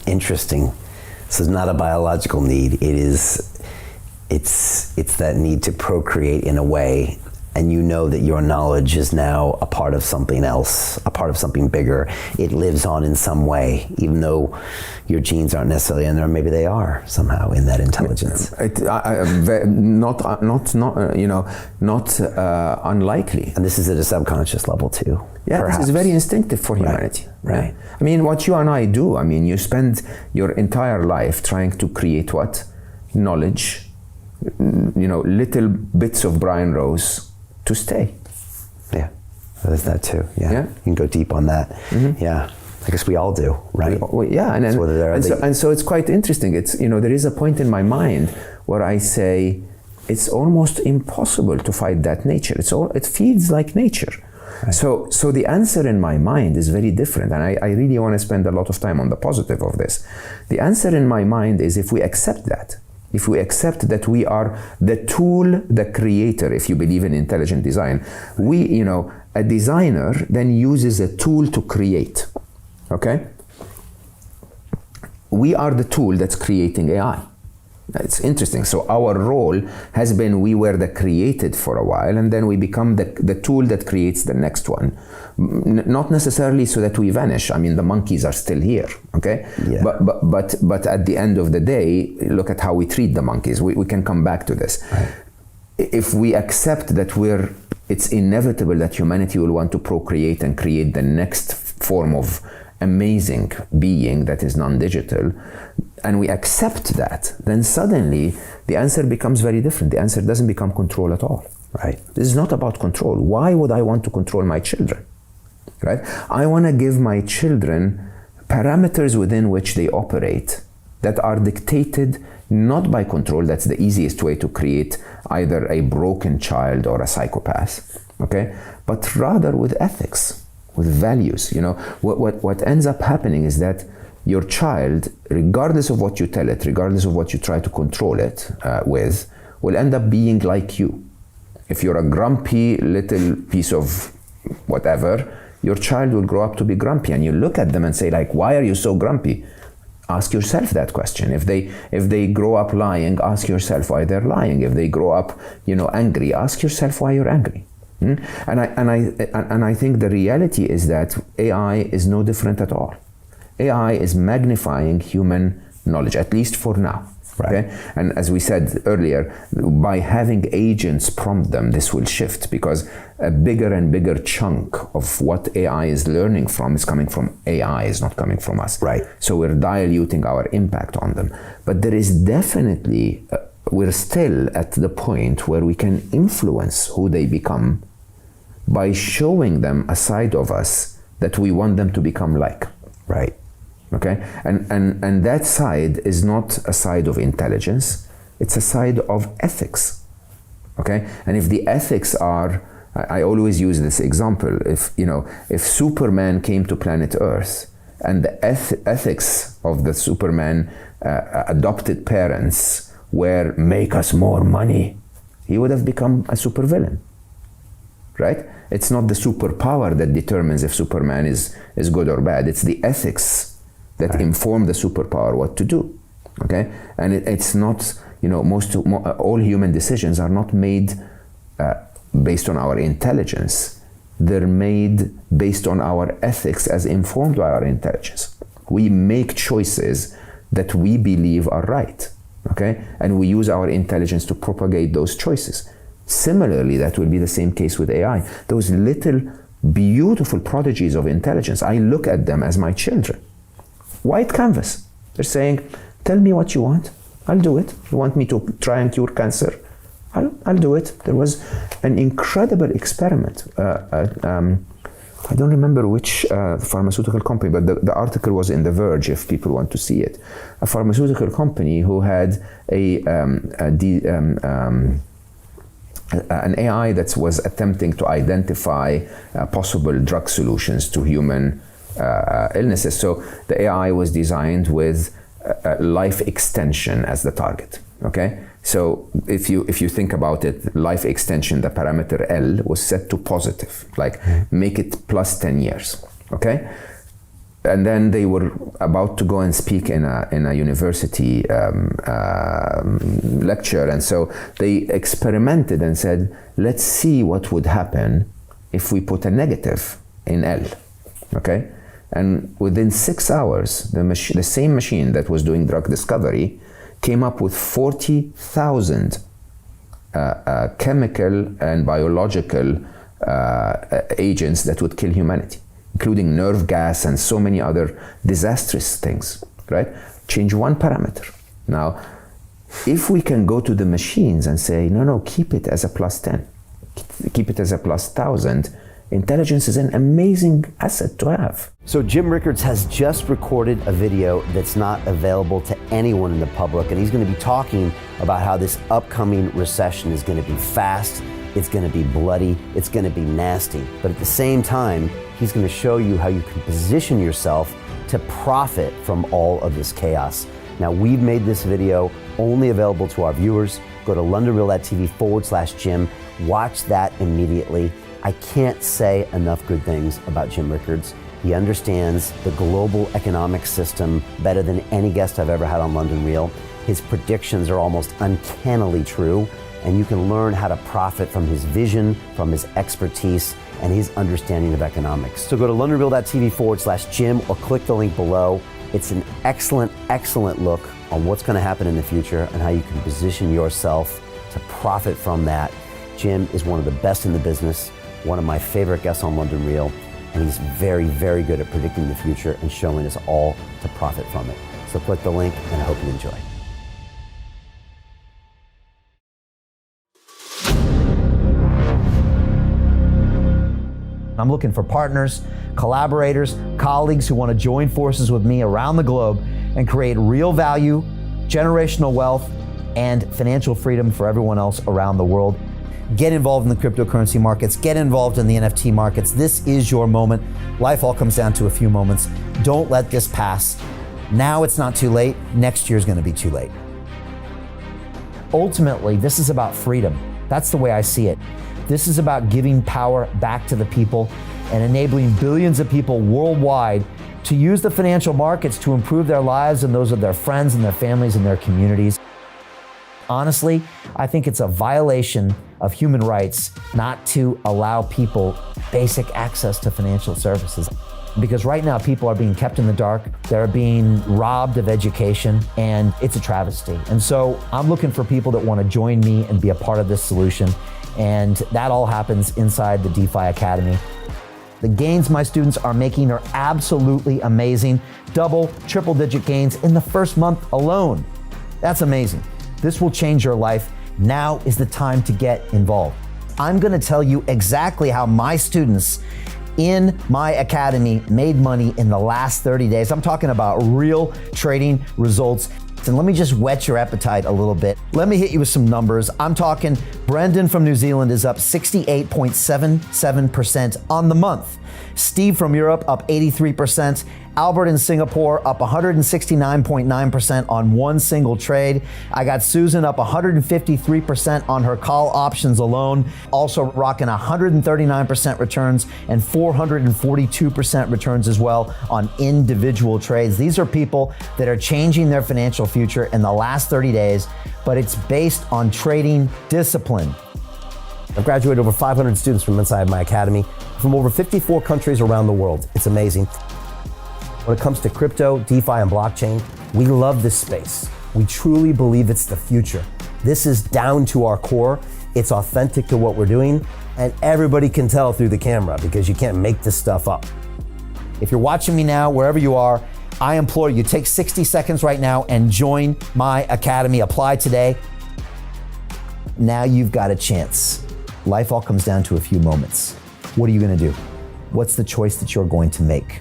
Interesting. So it's not a biological need. It's that need to procreate in a way, and you know that your knowledge is now a part of something else, a part of something bigger. It lives on in some way, even though your genes aren't necessarily in there. Maybe they are somehow in that intelligence. Not unlikely. And this is at a subconscious level too. Yeah, perhaps. this is very instinctive for humanity. Right. I mean, what you and I do, I mean, you spend your entire life trying to create what? Knowledge, little bits of Brian Rose to stay. Yeah, there's that too. Yeah, Yeah. you can go deep on that. Mm-hmm. Yeah, I guess we all do, right? Well, yeah, and so it's quite interesting. It's there is a point in my mind where I say it's almost impossible to fight that nature. It feels like nature. Right. So the answer in my mind is very different, and I really want to spend a lot of time on the positive of this. The answer in my mind is if we accept that. If we accept that we are the tool, the creator, if you believe in intelligent design, a designer then uses a tool to create, okay? We are the tool that's creating AI. It's interesting. So our role has been we were the created for a while, and then we become the tool that creates the next one. Not necessarily so that we vanish. I mean, the monkeys are still here, okay? Yeah. But at the end of the day, look at how we treat the monkeys. We can come back to this. Right. If we accept that it's inevitable that humanity will want to procreate and create the next form of amazing being that is non-digital, and we accept that, then suddenly the answer becomes very different. The answer doesn't become control at all. Right. This is not about control. Why would I want to control my children? Right? I want to give my children parameters within which they operate that are dictated not by control. That's the easiest way to create either a broken child or a psychopath, okay? But rather with ethics, with values. What ends up happening is that your child, regardless of what you tell it, regardless of what you try to control it with, will end up being like you. If you're a grumpy little piece of whatever, your child will grow up to be grumpy, and you look at them and say, like, why are you so grumpy? Ask yourself that question. If they grow up lying, ask yourself why they're lying. If they grow up, angry, ask yourself why you're angry. And I think the reality is that AI is no different at all. AI is magnifying human knowledge, at least for now. Right. Okay? And as we said earlier, by having agents prompt them, this will shift, because a bigger and bigger chunk of what AI is learning from is coming from AI, is not coming from us. Right. So we're diluting our impact on them. But there is definitely, we're still at the point where we can influence who they become by showing them a side of us that we want them to become like. Right. Okay, and that side is not a side of intelligence, it's a side of ethics. Okay, and if the ethics are, I always use this example, if Superman came to planet Earth and the ethics of the Superman adopted parents were make us more money, he would have become a supervillain, right? It's not the superpower that determines if Superman is good or bad, it's the ethics that inform the superpower what to do, okay? And it's not, all human decisions are not made based on our intelligence. They're made based on our ethics as informed by our intelligence. We make choices that we believe are right, okay? And we use our intelligence to propagate those choices. Similarly, that will be the same case with AI. Those little beautiful prodigies of intelligence, I look at them as my children. White canvas. They're saying, tell me what you want. I'll do it. You want me to try and cure cancer? I'll do it. There was an incredible experiment. I don't remember which pharmaceutical company, but the article was in The Verge if people want to see it. A pharmaceutical company who had an AI that was attempting to identify possible drug solutions to human illnesses. So the AI was designed with life extension as the target. Okay, so if you think about it, life extension, the parameter L was set to positive, like make it plus 10 years. Okay, and then they were about to go and speak in a university lecture, and so they experimented and said, let's see what would happen if we put a negative in L, okay? And within 6 hours, the same machine that was doing drug discovery came up with 40,000 chemical and biological agents that would kill humanity, including nerve gas and so many other disastrous things, right? Change one parameter. Now, if we can go to the machines and say, no, keep it as a plus 10, keep it as a plus 1,000, intelligence is an amazing asset to have. So Jim Rickards has just recorded a video that's not available to anyone in the public, and he's going to be talking about how this upcoming recession is going to be fast, it's going to be bloody, it's going to be nasty. But at the same time, he's going to show you how you can position yourself to profit from all of this chaos. Now, we've made this video only available to our viewers. Go to londonreal.tv/Jim. Watch that immediately. I can't say enough good things about Jim Rickards. He understands the global economic system better than any guest I've ever had on London Real. His predictions are almost uncannily true, and you can learn how to profit from his vision, from his expertise, and his understanding of economics. So go to londonreal.tv/Jim or click the link below. It's an excellent, excellent look on what's going to happen in the future and how you can position yourself to profit from that. Jim is one of the best in the business, one of my favorite guests on London Real, and he's very, very good at predicting the future and showing us all to profit from it. So click the link, and I hope you enjoy. I'm looking for partners, collaborators, colleagues who want to join forces with me around the globe and create real value, generational wealth, and financial freedom for everyone else around the world. Get involved in the cryptocurrency markets, get involved in the NFT markets. This is your moment. Life all comes down to a few moments. Don't let this pass. Now it's not too late. Next year's going to be too late. Ultimately, this is about freedom. That's the way I see it. This is about giving power back to the people and enabling billions of people worldwide to use the financial markets to improve their lives and those of their friends and their families and their communities. Honestly, I think it's a violation of human rights not to allow people basic access to financial services. Because right now people are being kept in the dark, they're being robbed of education, and it's a travesty. And so I'm looking for people that want to join me and be a part of this solution. And that all happens inside the DeFi Academy. The gains my students are making are absolutely amazing. Double, triple-digit gains in the first month alone. That's amazing. This will change your life. Now is the time to get involved. I'm going to tell you exactly how my students in my academy made money in the last 30 days. I'm talking about real trading results. And let me just whet your appetite a little bit. Let me hit you with some numbers. I'm talking Brendan from New Zealand is up 68.77% on the month. Steve from Europe up 83%. Albert in Singapore up 169.9% on one single trade. I got Susan up 153% on her call options alone. Also rocking 139% returns and 442% returns as well on individual trades. These are people that are changing their financial future in the last 30 days, but it's based on trading discipline. I've graduated over 500 students from inside my academy from over 54 countries around the world. It's amazing. When it comes to crypto, DeFi, and blockchain, we love this space. We truly believe it's the future. This is down to our core. It's authentic to what we're doing, and everybody can tell through the camera because you can't make this stuff up. If you're watching me now, wherever you are, I implore you, take 60 seconds right now and join my academy. Apply today. Now you've got a chance. Life all comes down to a few moments. What are you going to do? What's the choice that you're going to make?